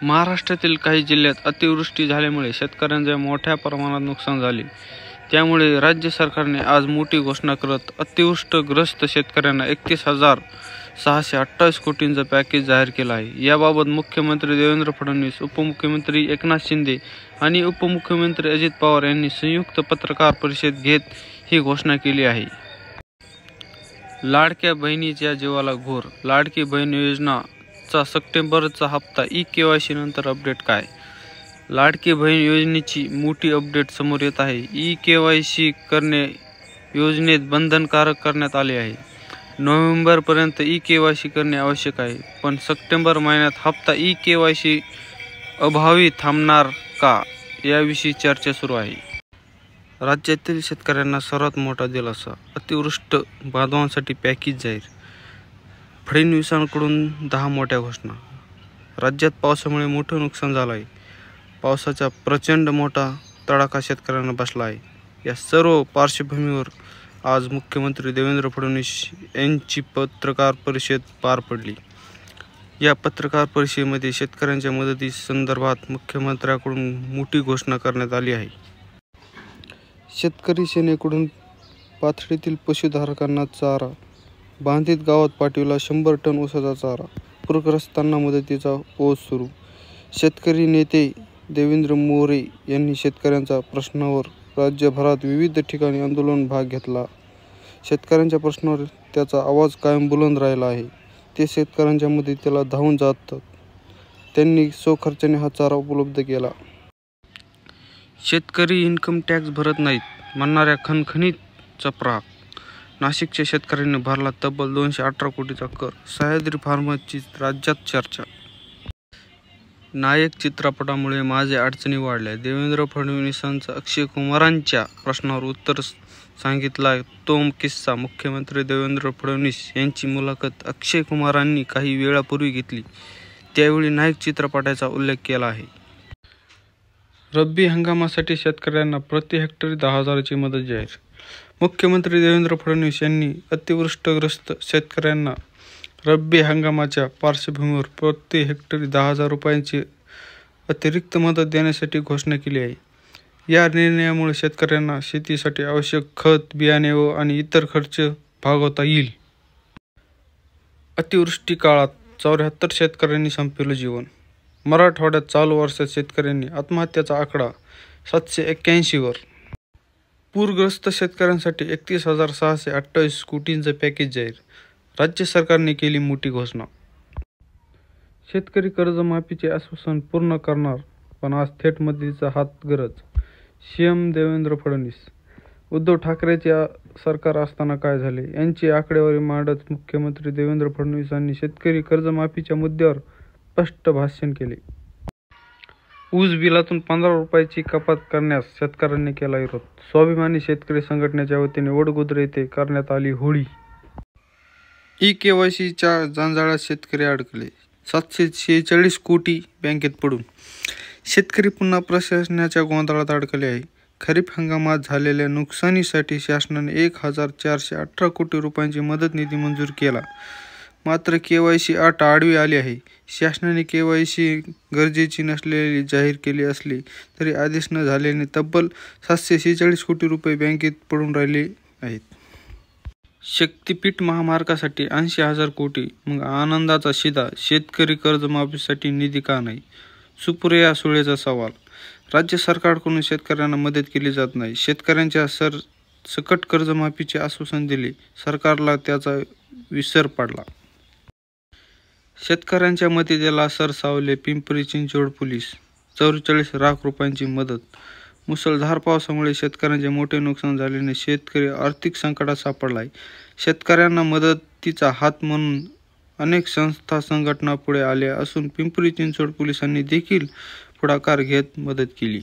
महाराष्ट्रातील काही जिल्ह्यात अतिवृष्टी झाल्यामुळे शेतकऱ्यांचे मोठ्या प्रमाणात नुकसान झाले. त्यामुळे राज्य सरकारने आज मोठी घोषणा करत अतिवृष्टीग्रस्त शेतकऱ्यांना 31,628 कोटींचं पॅकेज जाहीर केलं आहे. याबाबत मुख्यमंत्री देवेंद्र फडणवीस, उपमुख्यमंत्री एकनाथ शिंदे आणि उपमुख्यमंत्री अजित पवार यांनी संयुक्त पत्रकार परिषद घेत ही घोषणा केली आहे. लाडक्या बहिणीच्या जीवाला घोर, लाडकी बहीण योजनाचा सप्टेंबरचा हप्ता ई-केवायसी नंतर अपडेट काय? लाडकी बहीण योजनेची मोठी अपडेट समोर येत आहे. ई-केवायसी करणे योजनेत बंधनकारक करण्यात आले आहे. नोव्हेंबरपर्यंत ई-केवायसी करणे आवश्यक आहे, पण सप्टेंबर महिन्यात हप्ता ई-केवायसी अभावी थांबणार का, याविषयी चर्चा सुरू आहे. राज्यातील शेतकऱ्यांना सर्वात मोठा दिलासा, अतिवृष्टी बांधवांसाठी पॅकेज जाहीर. फडणवीसांकडून 10 मोठ्या घोषणा. राज्यात पावसामुळे मोठं नुकसान झालं आहे. पावसाचा प्रचंड मोठा तडाखा शेतकऱ्यांना बसला आहे. या सर्व पार्श्वभूमीवर आज मुख्यमंत्री देवेंद्र फडणवीस यांची पत्रकार परिषद पार पडली. या पत्रकार परिषदेमध्ये शेतकऱ्यांच्या मदतीसंदर्भात मुख्यमंत्र्यांकडून मोठी घोषणा करण्यात आली आहे. शेतकरी सेनेकडून पाथर्डीतील पशुधारकांना चारा, बांधित गावात पाठविला 100 टन ऊसाचा चारा. पूरग्रस्तांना मदतीचा ओघ सुरू. शेतकरी नेते देवेंद्र मोरे यांनी शेतकऱ्यांच्या प्रश्नावर राज्यभरात विविध ठिकाणी आंदोलन भाग घेतला. शेतकऱ्यांच्या प्रश्नावर त्याचा आवाज कायम बुलंद राहिला आहे. ते शेतकऱ्यांच्या मदतीला धावून जातात. त्यांनी स्वखर्चाने हा चारा उपलब्ध केला. शेतकरी इन्कम टॅक्स भरत नाहीत म्हणणाऱ्या खणखणीत चपराक. नाशिकच्या शेतकऱ्यांनी भरला तब्बल 218 कोटीचा कर. सह्याद्री फार्मर्सची राज्यात चर्चा. नायक चित्रपटामुळे माझ्या अडचणी वाढल्या. देवेंद्र फडणवीसांचा अक्षय कुमारांच्या प्रश्नावर उत्तर सांगितला तो किस्सा. मुख्यमंत्री देवेंद्र फडणवीस यांची मुलाखत अक्षय कुमारांनी काही वेळापूर्वी घेतली. त्यावेळी नायक चित्रपटाचा उल्लेख केला आहे. रब्बी हंगामासाठी शेतकऱ्यांना प्रति हेक्टरी 10,000ची मदत जाहीर. मुख्यमंत्री देवेंद्र फडणवीस यांनी अतिवृष्टीग्रस्त शेतकऱ्यांना रब्बी हंगामाच्या पार्श्वभूमीवर प्रति हेक्टरी 10,000 रुपयांची अतिरिक्त मदत देण्यासाठी घोषणा केली आहे. या निर्णयामुळे शेतकऱ्यांना शेतीसाठी आवश्यक खत, बियाणे आणि इतर खर्च भागवता येईल. अतिवृष्टी काळात 74 शेतकऱ्यांनी संपवलं जीवन. मराठवाड्यात चालू वर्षात शेतकऱ्यांनी आत्महत्याचा आकडा 781 वर. पूरग्रस्त शेतकऱ्यांसाठी 31,628 कोटींचं पॅकेज जाहीर. राज्य सरकारने केली मोठी घोषणा. शेतकरी कर्जमाफीचे आश्वासन पूर्ण करणार, पण आज थेट मदतीचा हात गरज. सीएम देवेंद्र फडणवीस. उद्धव ठाकरेंचे सरकार असताना काय झाले, यांची आकडेवारी मांडत मुख्यमंत्री देवेंद्र फडणवीसांनी शेतकरी कर्जमाफीच्या मुद्द्यावर स्पष्ट भाष्य केले. ऊस बिलातून 15 रुपयाची कपात करण्यास शेतकऱ्यांनी केला विरोध. स्वाभिमानी शेतकरी संघटनेच्या वतीने वडगुद्रे येथे करण्यात आली होळी. ई-केवायसीच्या जंजाळात शेतकरी अडकले. 746 कोटी बँकेत पडून शेतकरी पुन्हा प्रशासनाच्या गोंधळात अडकले आहे. खरीप हंगामात झालेल्या नुकसानीसाठी शासनाने 1,418 कोटी रुपयांची मदत निधी मंजूर केला. मात्र केवायसी अट आडवी आली आहे. शासनाने केवायसी गरजेची नसलेली जाहीर केली असली तरी आदेश न झाल्याने तब्बल 746 कोटी रुपये बँकेत पडून राहिले आहेत. शक्तीपीठ महामार्गासाठी 80,000 कोटी, मग आनंदाचा शिदा. शेतकरी कर्जमाफीसाठी निधी का नाही? सुप्रिया सुळेचा सवाल. राज्य सरकारकडून शेतकऱ्यांना मदत केली जात नाही. शेतकऱ्यांच्या सकट कर्जमाफीचे आश्वासन दिले, सरकारला त्याचा विसर पडला. शेतकऱ्यांच्या मदतीला सरसावले पिंपरी चिंचवड पोलीस. 44 लाख रुपयांची मदत. मुसळधार पावसामुळे शेतकऱ्यांचे मोठे नुकसान झाल्याने शेतकरी आर्थिक संकटात सापडला आहे. शेतकऱ्यांना मदतीचा हात म्हणून अनेक संस्था संघटना पुढे आल्या असून पिंपरी चिंचवड पोलिसांनी देखील पुढाकार घेत मदत केली.